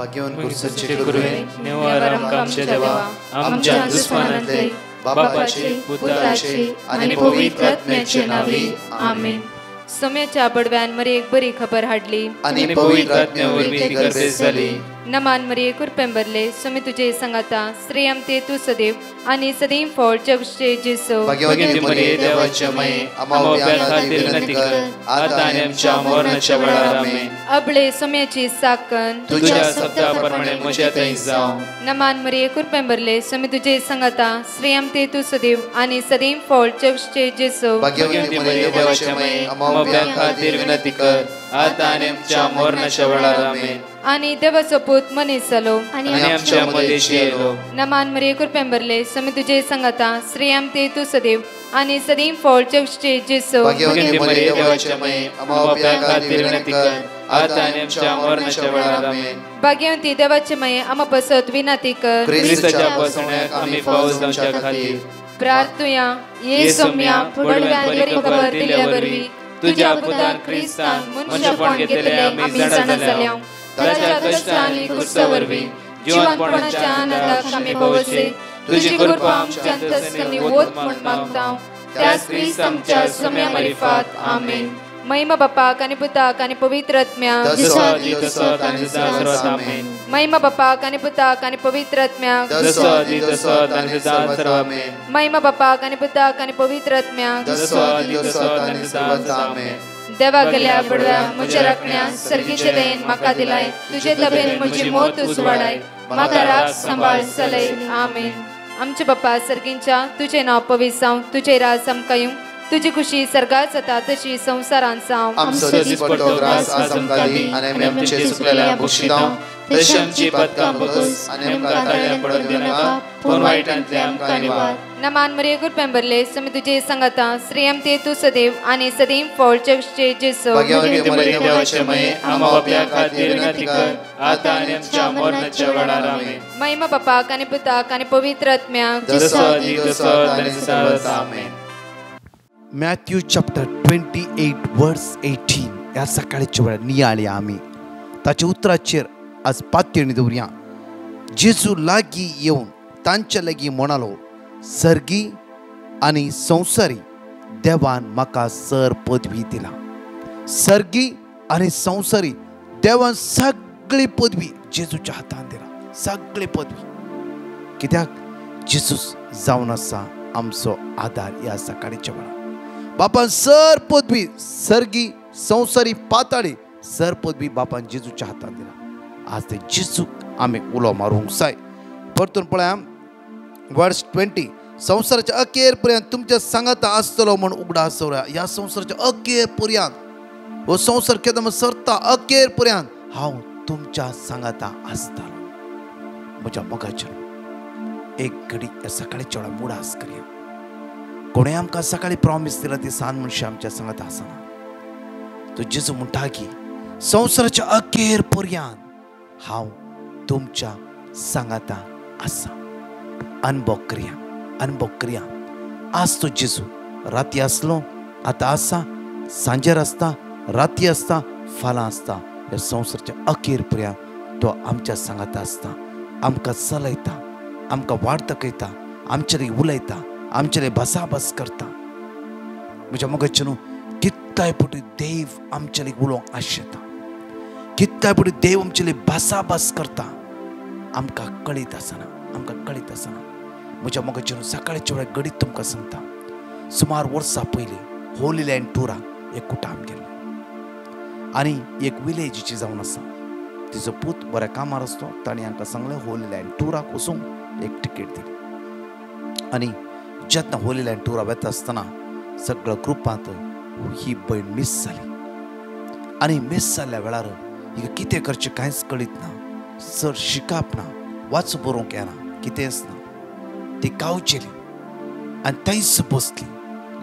भाग्यवान कुर्सचे गुरुवे निवार आमच्या देवा आमच्या दुश्मनांतले बापाचे पुत्राचे आणि पवित्र आत्म्याचे नावे आमेन. सोम्याच्या बडव्यान मरे एक बरी खबर हाडली आणि पवित्र आत्म्यावर भीती गर्भेस झाली. नमान मरिये कुरपेंबरले सोमे तुझे संगाता श्रेयम ते तू सदैव आणि सदैव फळ जगचे जेसो. भाग्यवती मरिये देवाच्या माये आम्हा खातीर विनंती कर आता आणि आमच्या मरणाच्या वेळार आमेन. अबळे सोम्याची साकन तुझ्या शब्दाप्रमाणे म्हज्या थंय जावं. नमान मरिये कुरपेंबरले सोमे तुझे संगाता श्रेयम ते तू सदैव आणि सदैव फळ जगचे जेसो. भाग्यवती मरिये देवाच्या माये आम्हा खातीर विनंती कर आता आणि आमच्या मरणाच्या वेळार आमेन. आणि देवाचो पूत मनीस जालो आणि आमच्या मदेशी येलो. नमान मरिये कुरपेंबरले सोमे तुझे संगाता श्रेयम ते तू सदैव आणि सदैव फळ जगचे जेसो. भाग्यवती मरिये देवाच्या माये आम्हा खातीर विनंती कर आता आणि आमच्या मरणाच्या वेळार आमेन. भाग्यवती देवाचे माये आम्हा पसत विनंती कर ख्रिस्ताच्या पासण्याक आम्ही पावस जावच्या खातीर प्रार्थुया. ये सोम्या बडव्यान बरी खबर दिल्या वरवी तुझ्या पुतान ख्रिस्तान मनुष्यपण घेतले आम्ही जाणा जाल्या. ताच्या कष्टांनी कुर्सावरवी जीवनपणाच्या आनंदाक आम्ही पावसे. तुझी कृपा आमच्या अंतस्करणी वोत म्हण मागता त्याच ख्रिस्त आमच्या सोम्या मरिफात आमेन. महिमा बापाक आणि पुताक आणि पवित्र आत्म्याक महिमा बापाक आणि पुताक आणि पवित्र आत्म्याक महिमा बापाक आणि पुताक आणि पवित्र आत्म्याक देवा गेल्या बडव्या म्हज्या राखण्या सर्गीचे देन म्हाका दिलाय. तुझे तबेन म्हजी मोत उजवाडाय म्हाका राख सांबाळ चलय आमेन. आमचे बापा सर्गींच्या तुझे नाव पवित्र जावं. तुझे राज आमकां येवं. तुझी खुशी सर्गात जाता तशी संसारांत जावं. आमचो दिसपट्टो ग्रास आज आमकां दी आनी आमी आमचे सुकलेल्या बक्षितां तशी आमची पातकां बकस आनी आमकां ताळ्या पडत दिनाका पूण वायटांतले आमकां निवार. नमान मरिये कुरपेंबरले सोमे तुझे संगाता श्रेयम ते तू सदैव आणि सदैव फळ जगचे जेसो. भाग्यवती मरिये देवाचे माये आम्हा बापया खातीर विनंती कर आता आनी आमच्या मरणाच्या वेळार आमेन. महिमा बापाक आणि पुताक आणि पवित्र आत्म्याक आमेन. मॅथ्यू चॅप्टर 28 वर्स 18 ह्या सकाळच्या वेळार नियाळी आमी ताच्या उतराचेर आज पातयेणी दवरया. जेजू लागीं येवन तांच्या लागीं म्हणालो, सर्गी आनी संवसारी देवान म्हाका सर पदवी दिला. सर्गी आनी संवसारी देवान सगळी पदवी जेजूच्या हातान दिला. सगळी पदवी कित्याक जेजूस जावन आसा आमचो आदार ह्या सकाळच्या वेळार. बापान सर पदवी सर्गी संवसारी पाताळी सर पदवी बापान जेजूच्या हातान दिला. आज ते जेजूक आमी उलो मारूंक जाय. परतून पळया वर्स 20 संवसाराच्या अखेर पर्यंत तुमच्या सांगाता आसतलो म्हण उगडा आसवल्या. ह्या संवसाराच्या अखेर पर्यंत हो संवसार केन्ना सरता अखेर पर्यंत हांव तुमच्या सांगाता आसतलो. म्हज्या मोगाचेर एक घडी ह्या सकाळच्या वेळार मुडास करया. कोणें आमकां सकाळी प्रॉमिस दिला ती सांज मनशां आमच्या सांगात आसना. तो जेजू म्हणटा की संवसाराच्या अखेर पर्यंत हांव तुमच्या सांगाता आसा. अनुभव करया. आज तो जेजू राती आसलो, आतां आसा, सांजेर आसता, राती आसता, फाल्यां आसता. ह्या संवसाराच्या अखेर पर्यंत तो आमच्या सांगाता आसता. आमकां चलयता, आमकां वाट दाखयता, आमचे उलयता, आमचे भासाभास करता. म्हज्या मोगाचे न्हू कितकाय पटी देव आमचे उलोवंक आशेता. कितकाय पटी देव आमचे भासाभास करता. आमकां कळीत आसना. म्हज्या मोगाचे न्हू सकाळच्या वेळार घडीत तुमकां सांगता. सुमार वर्सां पयलीं होली लँड टुराक एक कुटाम गेल्लें आनी एक विलेजीची जावन आसा. तिजो पूत बऱ्या कामार आसलो. ताणें हांकां सांगलें होली लँड टुराक वचूंक एक तिकेट दिली. आनी जेन्ना होली लँड टुराक वेता आसतना सगळ्या ग्रुपांत ही भयण मिस जाली. आनी मिस जाल्ल्या वेळार हिका कितें करचें कांयच कळीत ना. चड शिकप ना, वाच बरोवंक येना, कितेंच ना. ती गांवचेली आनी थंयच बसली.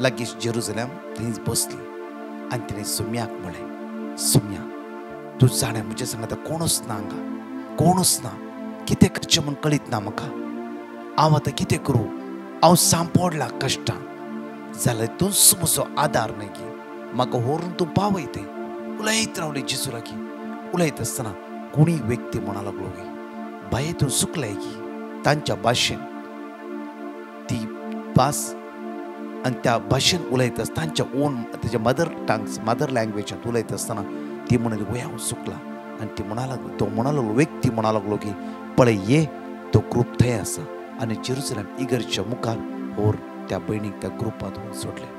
लागींच जेरुसलेम थंयच बसली. आनी तिणें सोम्याक म्हणलें, सोम्या तूं जाणा म्हज्या सांगाता कोणूच ना हांगा, कोणूच ना. कितें करचें म्हूण कळीत ना म्हाका. हांव आतां कितें करूं. हांव सांपडला कश्टान. जाल्यार तूंच म्हजो आदार न्ही गी. म्हाका व्हरून तूं पावय तें. उलयत रावलें जेजू लागीं. उलयत आसतना कोणी व्यक्ती म्हणा लागलो की बाहेतून सुकलाय की तांच्या भाषेन ती भास आणि त्या भाषेन उलयत असता तांच्या ओन त्याच्या मदर लँग्वेजात उलयत असताना ती म्हणाली वया सुकला आणि ती तो म्हणा लागलो व्यक्ती म्हणा लागलो की पळय ये तो ग्रुप थंय आसा आणि जेरुसलेम इगर्जच्या मुखार और त्या भयणीक त्या ग्रुपात सोडले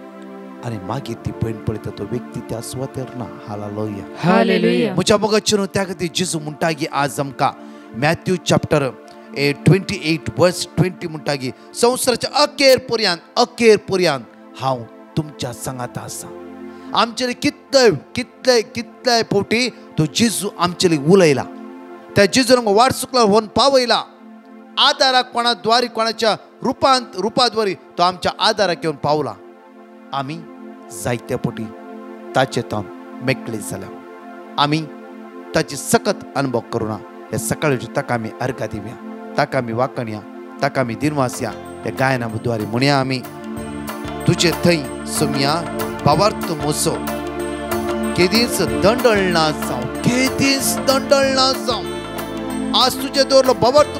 आणि मागीर ती भयण पळयता तो व्यक्ती त्या सुवातेर ना हालेलुया हालेलुया म्हज्या मोगाचेर त्या खातीर जेजू म्हणटा की आज आमकां मॅथ्यू चॅप्टर 28 वर्स 20 म्हणटा की संवसाराच्या अखेर पर्यंत हांव तुमच्या सांगात आसा. आमचे कितले पोटी तो जेजू आमचे उलयला. त्या जेजून वाट चुकला होऊन पावयला. आदाराक कोणाच्या रुपाद्वारी तो आमच्या आदाराक येवन पावला. आमी जायत्या पोटी ताचे तावन मेकळे जाल्या. आमी ताची सकत अनुभव करूना. हे सकाळची ताका आमी अर्घा दिवया, ताका आमी वाकणया, ताका आमी दिनवास या. हे गायनाद्वारे म्हणया आमी तुझे थंय सुमया भावार्थ मोसो केदीस दंडळना जावं आज तुझे दौरलो भावार्थ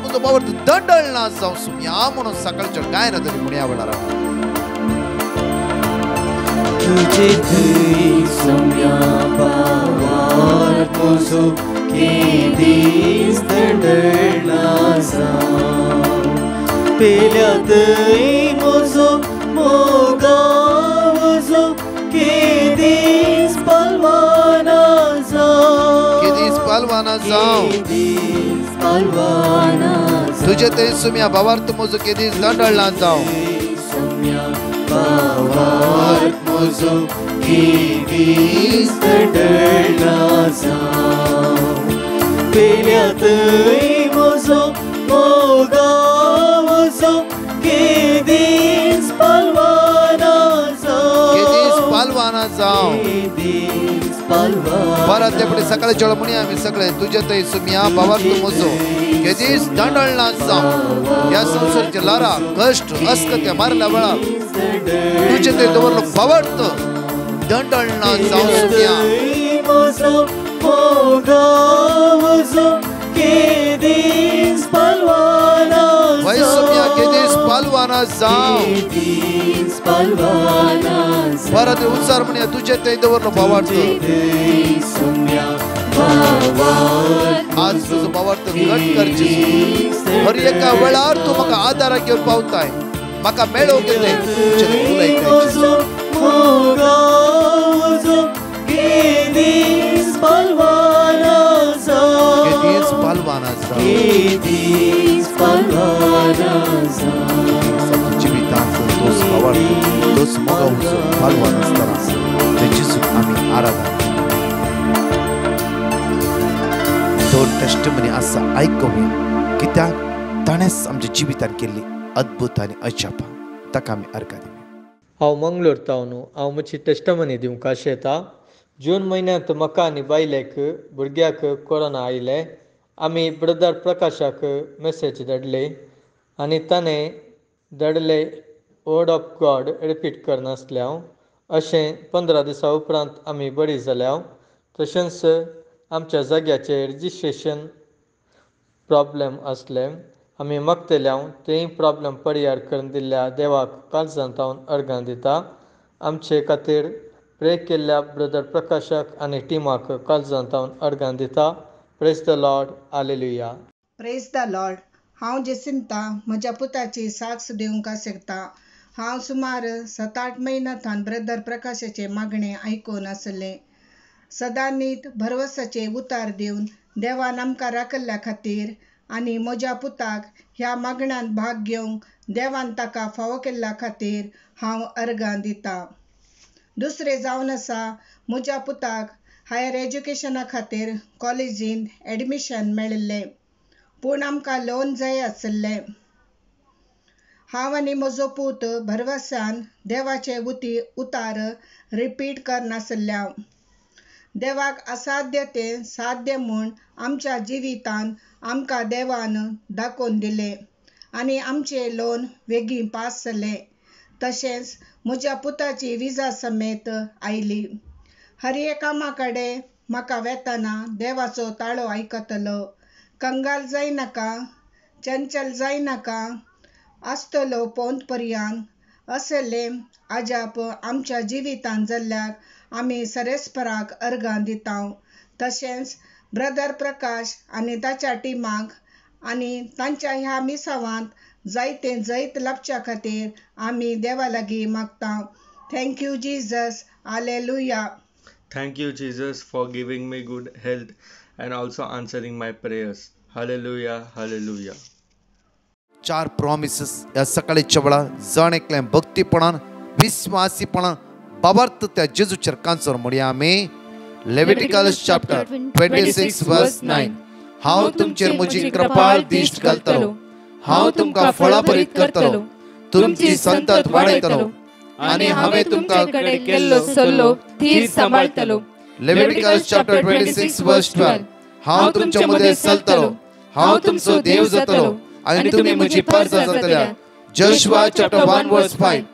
दंडळना जावं सुमया म्हणून सकाळच्या गायनाद्वारे म्हणया वेळार तुझे थंय सुमया भावार्थ मोसो केदीस दंडळना जावं पेल्या थंय मोसो मोगा वजो केदीस पलवाना जावं तुझे थंय सुमया भावार्थ मोसो केदीस दंडळना जावं भावार्थ मोसो केदीस दंडळना जावं पेल्या थंय मोसो मोगा वजो केदीस पलवाना जावं परत ते सकाळी चळ म्हणया आमी सगळे तुझे थंय सुमया भावार्थ मोसो केदीस दंडळना जावं. या संसाराची लारा कष्ट अस्कत्या मारल्या वेळा तुझे थंय दवरलो भावार्थ दंडळना जावं सुमया वय सुमया केदीस पलवाना जावं. परत उच्चार म्हणया तुझे थंय दवरलो भावार्थ आज तुझो भावार्थ घट करचे हर एका वेळार तू म्हाका आदाराक घेवन पावताय. म्हाका मेळो घेतले केदीस पलवाना जिवितांचो तोच भावार्थ तोच मोगा पलवान आसतना ते जेजूक आमी आराधना दोन टेस्टिमनी आसा आयकुया कित्याक ताणेंच आमच्या जिवितान केल्ली अद्भुत आनी अजाप ताका आमी अर्घा दिवया. हांव मंगळूर तावन हांव मातशी टेस्टमनी दिवंक आशेता. जून म्हयन्यांत म्हाका आनी बायलेक भुरग्याक कोरोना आयले. आमी ब्रदर प्रकाशाक मेसेज धाडली आनी ताणें धाडले वर्ड ऑफ गॉड रिपीट करनासल्या अशें 15 दिसां उपरांत आमी बरी जाल्या. तशेंच आमच्या जाग्याचें रजिस्ट्रेशन प्रॉब्लेम आसले. आमी मागतल्या तेय प्रॉब्लेम परिहार करून दिल्ल्या देवाक काळजांत हांव अर्घां दिता. आमचे खातीर प्रे केल्ल्या ब्रदर प्रकाशाक आनी टिमाक काळजांत हांव अर्घां दिता. Praise the Lord. Hallelujah. Praise the Lord. हांव जेसिंता म्हज्या पुताची साक्ष दिवंक आसता. हांव सुमार 7-8 म्हयन्यांतल्यान ब्रदर प्रकाशाचे मागणे आयकून आसलें. सदांनीत भरवसाचे उतार दिवन देवान आमकां राखल्या खातीर आनी म्हज्या पुताक ह्या मागण्यांत भाग घेवंक देवान ताका फावो केल्ल्या खातीर हांव अर्घां दितां. दुसरें जावन आसा म्हज्या पुताक हायर एज्युकेशना खातीर कॉलेजींत एडमिशन मेळिल्लें, पूण आमकां लोन जाय आसलें. हांव आनी म्हजो पूत भरवसान देवाचे उतार रिपीट करनासल्या. देवाक असाध्य तें साध्य म्हूण आमच्या जिवितान आमकां देवान दाखोवन दिलें आनी आमचें लोन बेगीन पास जालें. तशेंच म्हज्या पुताची विजा समेत आयली. हर एक कामा कडेन म्हाका वेताना देवाचो ताळो आयकतलो. कंगाल जायनाका, चंचल जायनाका, आसतलो पोंत पर्यंत असले अजाप आमच्या जिवितांत जाल्ल्यार आमी सरेस्पराक अर्गां दिता. तशेंच ब्रदर प्रकाश आनी ताच्या टिमाक आनी तांच्या ह्या मिसावांत जायते जैत लाभच्या खातीर आमी देवा लागीं मागता. Thank you Jesus. Hallelujah. Thank you, Jesus, for giving me good health and also answering my prayers. Hallelujah, hallelujah. 4 promises या सकाळीच्या वेळा जण एकले भक्तीपणान विश्वासीपणान बाबार्थ त्या जेजूचेर कांचोर म्हणया आमी. लेविटिकल्स चॅप्टर 26 वर्स 9. हांव तुमचेर म्हजी कृपाळ दिश्ट घालतलो, हांव तुमकां फळां बरीत करतलो, तुमची संतत वाडयतलो आणि हांवें तुमचे कडेन केल्लो सल्लो थीर सांबाळतलो. लेविटिकल्स चॅप्टर 26 वर्स 12. हांव तुमचे मदें चलतलो, हांव तुमचो देव जातलो आनी तुमी म्हजी प्रजा जातल्या. जोशुआ चॅप्टर 1 वर्स 5.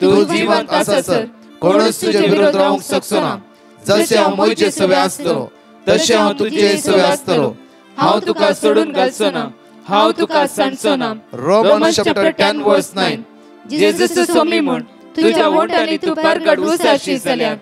तूं जिवंत आसासर कोणूच तुजे विरोध रावंक शकचो ना. जशें हांव मोयचे सवे आसतलो तशें हांव तुजे सवे आसतलो. हांव तुका सोडून घालचो ना, हांव तुका सांडचो ना. रोमन्स चॅप्टर 10 वर्स 9. जेजूचो सोमी म्हूण तुज्या वोटांनी तूं परगट उसाशी जाल्या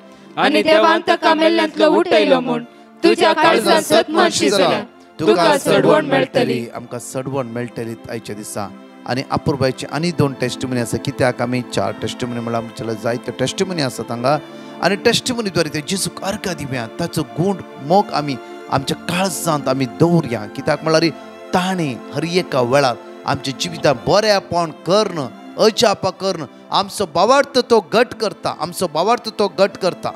आनी देवान ताका मेल्ल्यांतलो उठयलो म्हूण तुज्या काळजांत सतमाशी जाल्या. तुका सडवण मेळटली. आमकां सडवण मेळटली आयच्या दिसा. आनी अपूर्बायचे आनी 2 टेस्टिमनी आसा. कित्याक आमी 4 टेस्टिमनी म्हळ्यार आमचे जायते टेस्टिमनी आसात हांगा. आनी टेस्टिमनी द्वारे ते जेजूक अर्घ दिवया. ताचो गूण मोग आमी आमच्या काळजांत आमी दवरया. कित्याक म्हळ्यार ताणें हर एका वेळार आमच्या जिवितांत बरेपण कर्ण अजापा कर्ण आमचो भावार्थ तो घट करता. आमचो भावार्थ तो घट करता.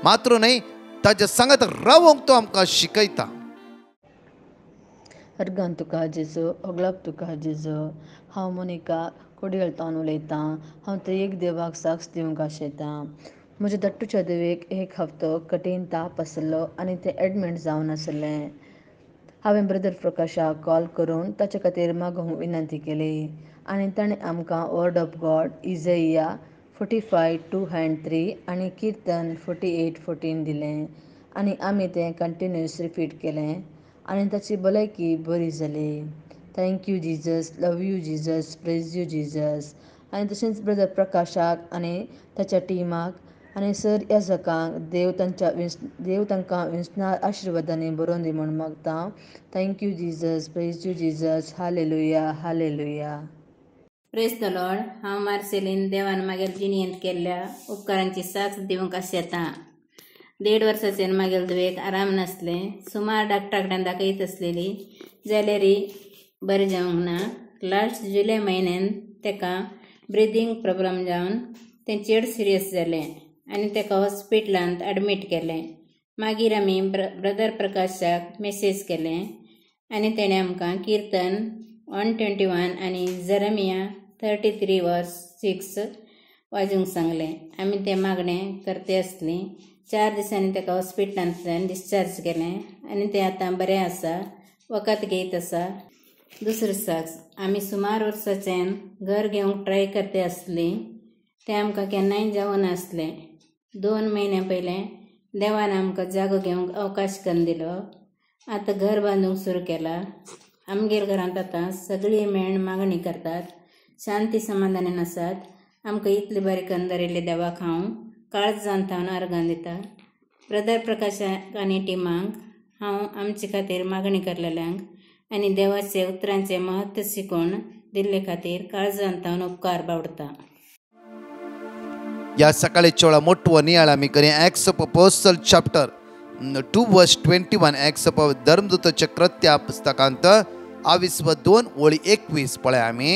मात्र न्हय ताच्या सांगात रावंक तो आमकां शिकयता. अर्गान तुका जेजू, होगलाप तुका जेजू. हांव मोनिका कोडयेळतावन उलयतां. हांव ते एक देवाक साक्ष दिवंक आशेतां. म्हज्या दट्टूच्या देवेक 1 हप्तो कठीण ताप आसलो आनी तें एडमीट जावन आसलें. हांवें ब्रदर प्रकाशाक कॉल करून ताचे खातीर मागोवंक विनंती केली आनी ताणें आमकां वर्ड ऑफ गॉड इझाइया 45:2-3 आनी किर्तन 48:14 दिलें आनी आमी तें कंटिन्यूअस रिपीट केलें आनी ताची भलायकी बरी जाली. Thank you Jesus. Love you Jesus. Praise you Jesus. आनी तशेंच ब्रदर प्रकाशाक आनी ताच्या टिमाक आनी सर याजकांक देव तांकां विस्नार आशिर्वादांनी बरोवन दी म्हूण मागता. Thank you Jesus. Praise you Jesus. Hallelujah, hallelujah. Praise the Lord. हांव मार्सेलीन देवान मागेल जिणेंत केल्ल्या उपकारांची साक्ष दिवंक आशेतां. 1.5 वर्साचेर मागेल दुयेक आराम नासलें. सुमार डॉक्टरा कडेन दाखयत आसलेली जाल्यारय बरें जावंक ना. लास्ट जुलय म्हयन्यान ताका ब्रिदींग प्रॉब्लम जावन तें चड सिरियस जालें आनी ताका हॉस्पिटलांत एडमीट केलें. मागीर आमी ब्रदर प्रकाशाक मेसेज केलें आनी तेणें आमकां किर्तन 121 आनी जेरेमिया 33:6 वाजूंक सांगलें. आमी तें मागणें करते आसलीं. 4 दिसांनी ताका हॉस्पिटलांतल्यान डिस्चार्ज केलें आनी तें आतां बरें आसा, वखद घेयत आसा. दुसरो साक्ष, आमी सुमार वर्साच्यान घर घेवंक ट्राय करते आसलीं. तें आमकां केन्नाय जावं नासलें. 2 म्हयने पयलें देवान आमकां जागो घेवंक अवकाश करून दिलो. आतां घर बांदूंक सुरू केलां. आमगेर घरांत आतां सगळीं मेळून मागणी करतात, शांती समाधानान आसात. आमकां इतले बरें करून दवरिल्ले देवाक हांव काळजांत हांव अर्गां दिता. ब्रदर प्रकाशाक आनी टिमांक हांव आमचे खातीर मागणी करलेल्यांक आनी देवाचे उतरांचे महत्व शिकोवन दिल्ले खातीर काळजांत हांव उपकार बावडटां. या सकाळीच्या वेळा मोठो नियाळ आमी करूया. Acts of Apostle chapter 2:21. Acts of धर्मदूताच्या कृत्या पुस्तकांत 22:21 पळय आमी.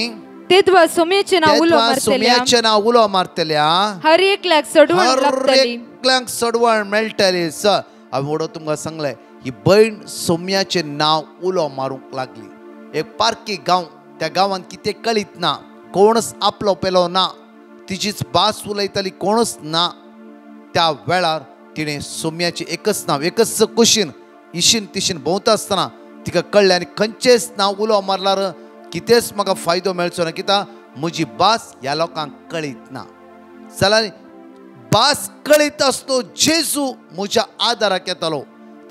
तेद्वा सोम्याचे नाव उलो मारतल्या हर एकल्याक सडवण मेळटली. हांवें वडो तुमकां सांगलें ही बहीण सोम्याचे नाव उलो मारूंक लागली. एक पारकी गांव, त्या गांवांत कितें कळीत ना, कोणच आपलो पेलो ना, तिचीच भास उलयताली कोणच ना. त्या वेळार तिणें सोम्याचें एकच नांव, एकच कुशीन इशीन तिशीन भोंवता आसतना तिका कळ्ळें आनी खंयचेच नांव उलो मारल्यार कितेंच म्हाका फायदो मेळचो ना, कित्याक म्हजी भास ह्या लोकांक कळीत ना. जाल्यार भास कळीत आसतो जेजू म्हज्या आदाराक येतालो.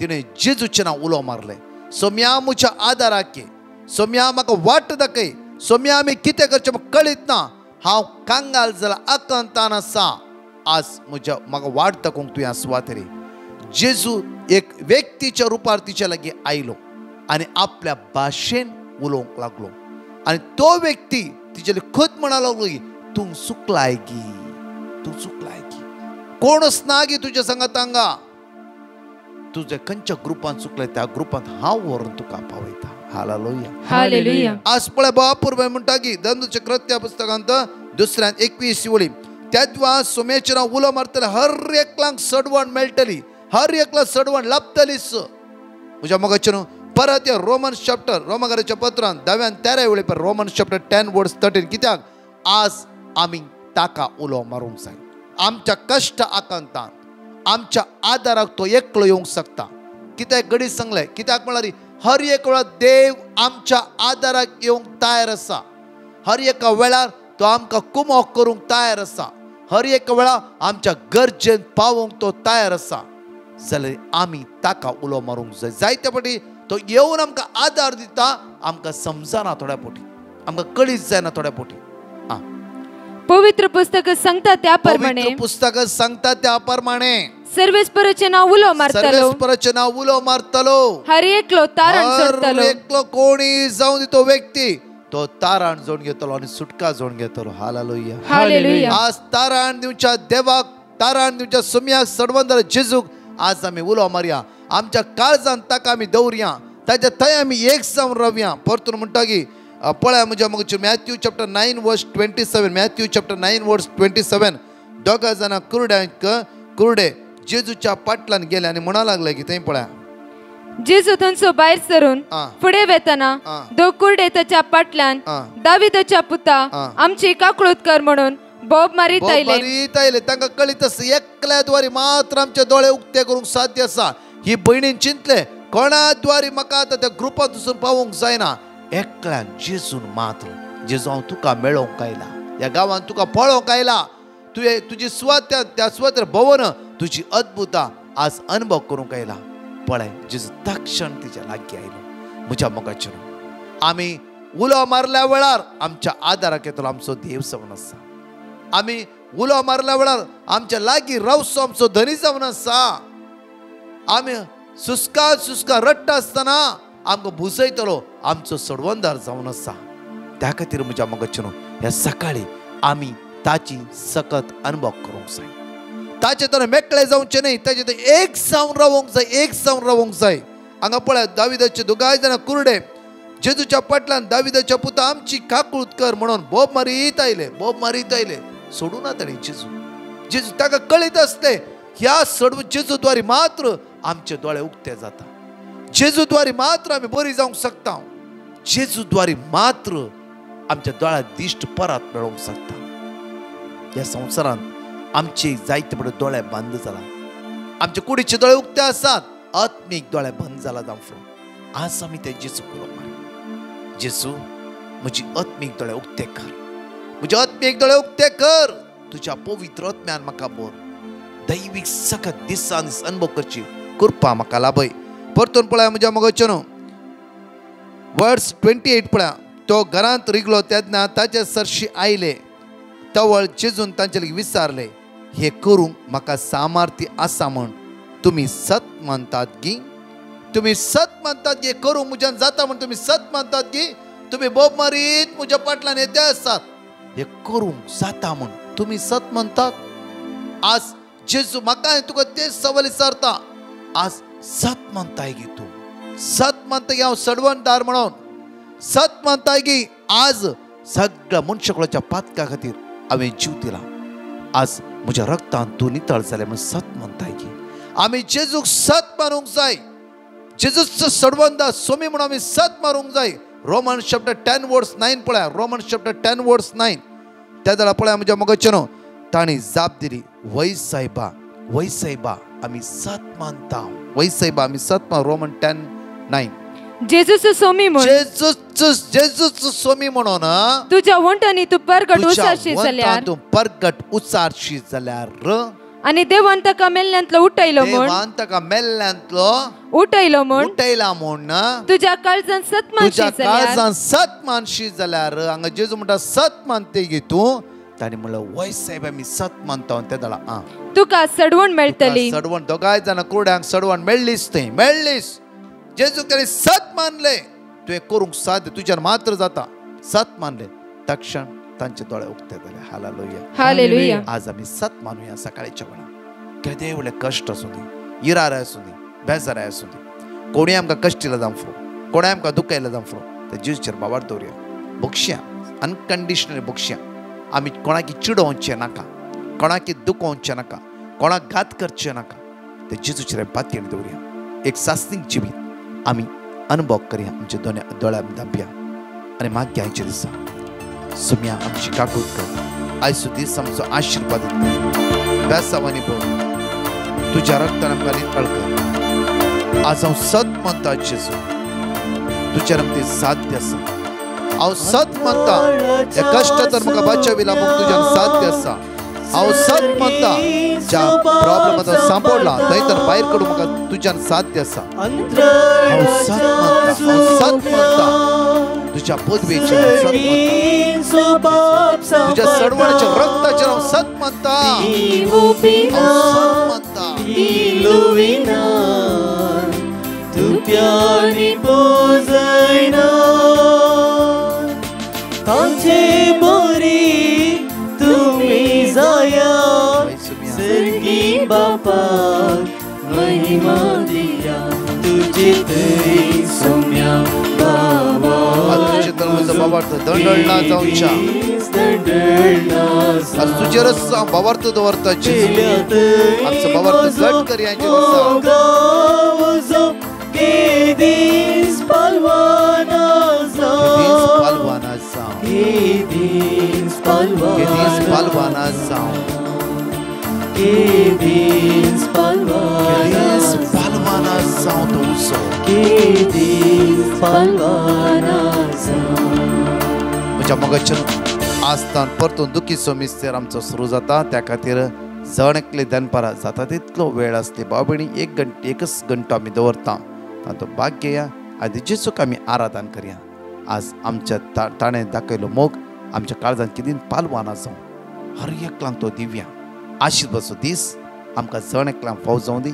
तिने जेजूचे नाव उलो मारले. सोम्या मुच्या आदाराके, सोम्या म्हाका वाट दाखय, सोम्या आमी कितें करचें म्हाका कळीत ना. हांव कांगाल जाल्यार आकांतान आसा. आज म्हाका वाट दाखोवंक तुवें सुवातेर. जेजू एक व्यक्तीच्या रुपार तिच्या लागीं आयलो आनी आपल्या भाशेन उलोवंक लागलो. आनी तो व्यक्ती तिचे खुद म्हणा लागलो की तूं चुकलाय गी, तूं चुकलाय गी, कोणच ना गी तुज्या सांगात हांगा. तुझ्या खंयच्या ग्रुपान चुकले त्या ग्रुपांत हांव व्हरून तुका पावयता. Hallelujah, hallelujah. आज पळय बापूर म्हणटा की धनुच्या कृत्या पुस्तकांत 2:21 वळी, त्या दिवा सोम्याचें नांव उलो मारतले हर एकल्यांक सडवण मेळटली, हर एकला सडवण लाभतलीच. म्हज्या मोगाचें न्हू. परत या रोमन्स चॅप्टर, रोमाकाराच्या पत्रांत 10:13 वेळी पर रोमन्स चॅप्टर 10:13. कित्याक आज आमी ताका उलो मारूंक जाय. आमच्या कश्ट आकांतान आमच्या आदाराक तो एकलो येवंक शकता. कित्याक घडी सांगले, कित्याक म्हळ्यार हर एक वेळा देव आमच्या आदाराक येवंक तयार आसा. हर एका वेळार तो आमकां कुमोक करूंक तयार आसा. हर एक वेळा आमच्या गरजेन पावोवंक तो तयार आसा. जाल्यार आमी ताका उलो मारूंक जाय. जायते फावटी तो येवन आमकां आदार दिता, आमकां समजना थोड्या फावटी, आमकां कळीत जायना थोड्या फावटी. पवित्र पुस्तक सांगता त्या प्रमाणे, पुस्तक सांगता त्या प्रमाणे सर्वेस्पराचें नाव उलो मारतलो, सर्वेस्पराचें नाव उलो मारतलो. हर एकलो तारण सोडतलो, हर एकलो कोणी जावन तो व्यक्ती तो तारण जोडून घेतलो आनी सुटका जोडून घेतलो. Hallelujah, hallelujah. आज तारण दिवच्या देवाक, तारण दिवच्या सोम्याक, सडवंदर जेजूक आज आमी उलो मारया. आमच्या काळजांत ताका आमी दवरया, ताच्या थंय आमी एक जावन रावया. परतून म्हणटा की पळय म्हज्या मग मॅथ्यू चॅप्टर 9:27, मॅथ्यू चॅप्टर 9:27, दोगा जाणां कुरडे जेजूच्या पाटलान गेले आनी म्हणा लागले की थंय पळय जेजू थंयसो भायर सरून फुडें वेतना दोग कुरडे ताच्या पाटल्यान दाविदाच्या पुता आमची काकळूत कर म्हणून बोब मारीत आयले. तांकां कळीत आसा एकल्या द्वारे मात्र आमचे दोळे उक्ते करूंक साध्य आसा. ही भयणीन चिंतले कोणा द्वारे म्हाका आतां त्या ग्रुपांत वचून पावोवंक जायना, एकल्यान जेजून मात्र. जेजू हांव तुका मेळोवंक आयला, ह्या गांवांत तुका पळोवंक आयला, तुवें तुजी स्वात्या त्या स्वातेर भोंवन तुजी अद्भुतां आज अनुभव करूंक आयला. पळय जेजू तक्षण तिच्या लागीं आयलो. म्हज्या मोगाचेर आमी उलो मारल्या वेळार आमच्या आदाराक येतलो आमचो देव जावन आसा. आमी उलो मारल्या वेळार आमच्या लागीं रावसो आमचो धनी जावन आसा. आमी सुस्का रडटा आसतना आमकां बुजयतलो आमचो सडवंदार जावन आसा. त्या खातीर म्हज्या मोगाचेर ह्या सकाळी आमी ताची सकत अनुभव करूंक जाय. ताचे तर मेकळे जावचे न्ही, ताचे तर एक जावन रावंक जाय, एक जावन रावंक जाय. हांगा पळय दाविदाचे दोगांय जाणां कुरडे जेजूच्या पाटलान दाविदाच्या पुता आमची काकळूत कर म्हणून बोब मारीत आयले. सोडूं ना ताणें जेजू ताका कळीत आसले ह्या जेजू द्वारे मात्र आमचे दोळे उक्ते जाता. जेजू द्वारे मात्र आमी बरी जावंक शकता. जेजू द्वारे मात्र आमच्या दोळ्यात दिश्ट परत मेळोवंक शकता. ह्या संवसारांत आमचे जायते बडे दोळे बंद जाला. आमचे कुडीचे दोळे उक्ते आसात, आत्मीक दोळे बंद जाला जावं. आज आमी ते जेजू उलो मारया. जेजू म्हजी आत्मीक दोळे उक्ते कर, म्हजे आत्मीक दोळे उक्ते कर. तुज्या पवित्र आत्म्यान म्हाका बोर दैवीक सकत दिसान दीस अनुभव करची कृपा म्हाका लाभय. परतून पळया म्हज्या मोगाचेर वर्स 28 पळया. तो घरांत रिगलो तेन्ना ताचे सरशी आयले. तवळ जेजून तांचे लागीं विचारले, हे करूंक म्हाका सामर्थ्य आसा म्हण तुमी सत म्हणटात गी? तुमी सत म्हणटात गे करूंक म्हज्यान जाता म्हण तुमी सत म्हणटात गी? तुमी बोब मारीत म्हज्या पाटलान येते आसात, हे करूंक जाता म्हण तुमी सत म्हणटात? आज जेजू म्हाका तुका तेच सवाल विचारता. आज सत म्हणटाय गी तूं? सत म्हणटा गी हांव सडवणदार म्हणून? सत म्हणटाय गी आज सगळ्या मनशाकुळाच्या पातका खातीर हांवें जीव दिला, आज म्हज्या रक्तान तूं नितळ जालें म्हण सत म्हणटाय गी? आमी जेजूक सत मारूंक जाय. जेजूचो सडवंदार सोमी म्हणून आमी सत मारूंक जाय. रोमन्स चॅप्टर 10:9 पळया. रोमन्स चॅप्टर 10:9 त्या जाल्यार पळया म्हज्या मोगाचेर ताणी जाप दिली, वै सायबा आमी सत मानता. वै सायबा आमी सत मान. रोमन 10:9 जेजूचो सोमी म्हूण, जेजूचो सोमी म्हणून तुज्या वंटांनी तूं परगट उचारशी जाल्यार, तूं परगट उचारशी जाल्यार आणि देवान ताका मेल्ल्यांतलो उठयलो म्हूण देवान ताका मेल्ल्यांतलो उठयलो म्हूण उठयला म्हूण तुज्या काळजान सतमानशी तुज्या जाल्यार काळजान सतमानशी जाल्यार हांगा जेजू म्हणटा सतमानते गी तूं ताणी म्हणलं वय साहेब आमी सतमानता ते दळा तुका सडवण मेळटली. सडवण दोगांय जाणां कुरड्यांक सडवण मेळ्ळीच थंय मेळ्ळीच. जेजू केले सत मानले तुवें करूंक साध्य तुज्यान मात्र जाता. सत मानले तक्षण तांचे दोळे उक्ते जाले. Hallelujah hallelujah. आज आमी सत मानूया सकाळच्या वेळार. केदे व्हडले कश्ट आसूं दी इरार आसूं दी बेजाराय आसूं दी कोणी आमकां कश्ट जावं फुरो कोणें आमकां दुखयलें जावं फुरो ते जेजूचेर बाबार दवरया. बक्षया अनकंडिशनली बक्षया. आमी कोणाकी चिडोवचें नाका कोणाकी दुखोवचें नाका कोणाक घात करचें नाका. ते जेजूचेर पातयेन दवरया. एक सास्तीक जिवीत आमी अनुभव करया आमच्या दोळ्यांत धांपया आनी मागया आयच्या दिसा सुम्या आमची काकूट कर. आयचो दीस आमचो आशिर्वाद बेसावानी पळय तुज्या रक्तान आमकां नितळ कर. आज हांव सत म्हणटा जेजू तुज्यान आमची साध्य आसा. हांव सत म्हणटा हे कश्ट तर म्हाका बचाविला पूण तुज्यान साध्य आसा. हांव सत म्हणटा ज्या प्रॉब्लमाचो सांपडला थंय तर भायर काडूंक म्हाका तुज्यान साध्य आसा. हांव सत म्हणटा तुज्या पदवेचेर सत म्हणटा तुज्या सडवणाच्या रक्ताचेर हांव सत म्हणटा. हांव सत म्हणटा तुप्यानी पोजयना तांचे बरी तुम्ही जाया सर्गी बापाक महिमा दिया तुझे तरी सोम्या बाबा. तुझे तर म्हजो बाबार्थ दंडळना जावच्या आज तुजेरच हांव बाबार्थ दवरता जेजू. आमचो बाबार्थ घट कर ह्याच्या दिसा. केदीस पालवाना जावं केदीस पालवाना जावं केदीस पालवाना जावं तो उसो केदीस पालवाना जावं. म्हज्या मोगाच्यान आस्तान परतून दुखी सोमिस्तेर आमचो सुरू जाता. त्या खातीर जण एकले दनपारां जाता तितलो वेळ आसली बाबणी एकच घंटो आमी दवरता. तातूंत भाग घेया आदी जेजूक आमी आराधन करया. आज आमच्या ताणें दाखयलो मोग आमच्या काळजांत कितें पालवाना जावं हर एकल्यांक तो दिव्या आशिर्वादाचो दीस आमकां जण एकल्यांक फावो जावं दी.